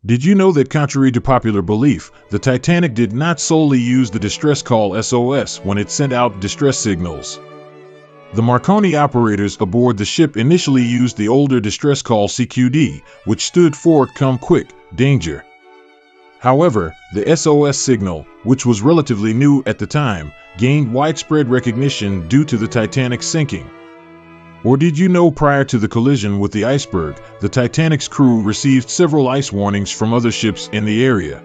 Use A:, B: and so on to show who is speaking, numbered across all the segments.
A: Did you know that contrary to popular belief, the Titanic did not solely use the distress call SOS when it sent out distress signals? The Marconi operators aboard the ship initially used the older distress call CQD, which stood for Come Quick, Danger. However, the SOS signal, which was relatively new at the time, gained widespread recognition due to the Titanic's sinking. Or did you know prior to the collision with the iceberg, the Titanic's crew received several ice warnings from other ships in the area?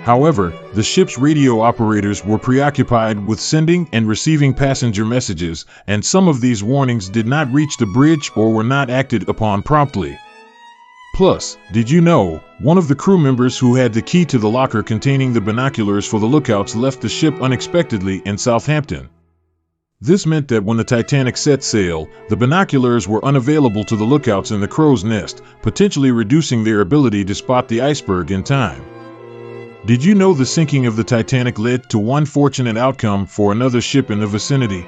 A: However, the ship's radio operators were preoccupied with sending and receiving passenger messages, and some of these warnings did not reach the bridge or were not acted upon promptly. Plus, did you know, one of the crew members who had the key to the locker containing the binoculars for the lookouts left the ship unexpectedly in Southampton? This meant that when the Titanic set sail, the binoculars were unavailable to the lookouts in the crow's nest, potentially reducing their ability to spot the iceberg in time. Did you know the sinking of the Titanic led to one fortunate outcome for another ship in the vicinity?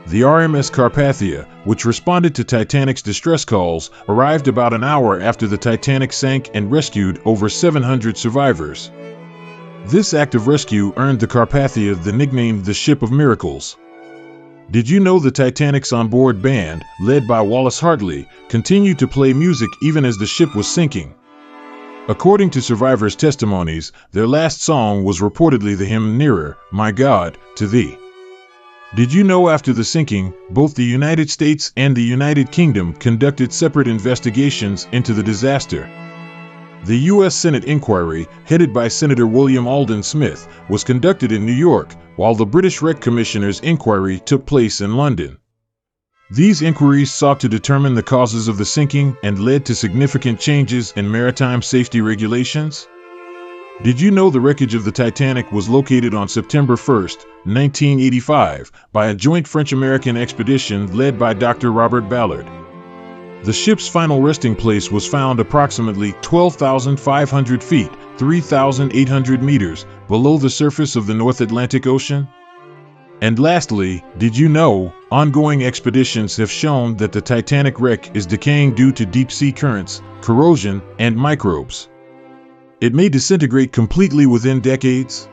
A: The RMS Carpathia, which responded to Titanic's distress calls, arrived about an hour after the Titanic sank and rescued over 700 survivors. This act of rescue earned the Carpathia the nickname the Ship of Miracles. Did you know the Titanic's onboard band, led by Wallace Hartley, continued to play music even as the ship was sinking? According to survivors' testimonies, their last song was reportedly the hymn Nearer, My God, to Thee. Did you know after the sinking, both the United States and the United Kingdom conducted separate investigations into the disaster? The U.S. Senate inquiry, headed by Senator William Alden Smith, was conducted in New York, while the British Wreck Commissioner's inquiry took place in London. These inquiries sought to determine the causes of the sinking and led to significant changes in maritime safety regulations. Did you know the wreckage of the Titanic was located on September 1, 1985, by a joint French-American expedition led by Dr. Robert Ballard? The ship's final resting place was found approximately 12,500 feet, 3,800 meters, below the surface of the North Atlantic Ocean? And lastly, did you know, ongoing expeditions have shown that the Titanic wreck is decaying due to deep-sea currents, corrosion, and microbes? It may disintegrate completely within decades.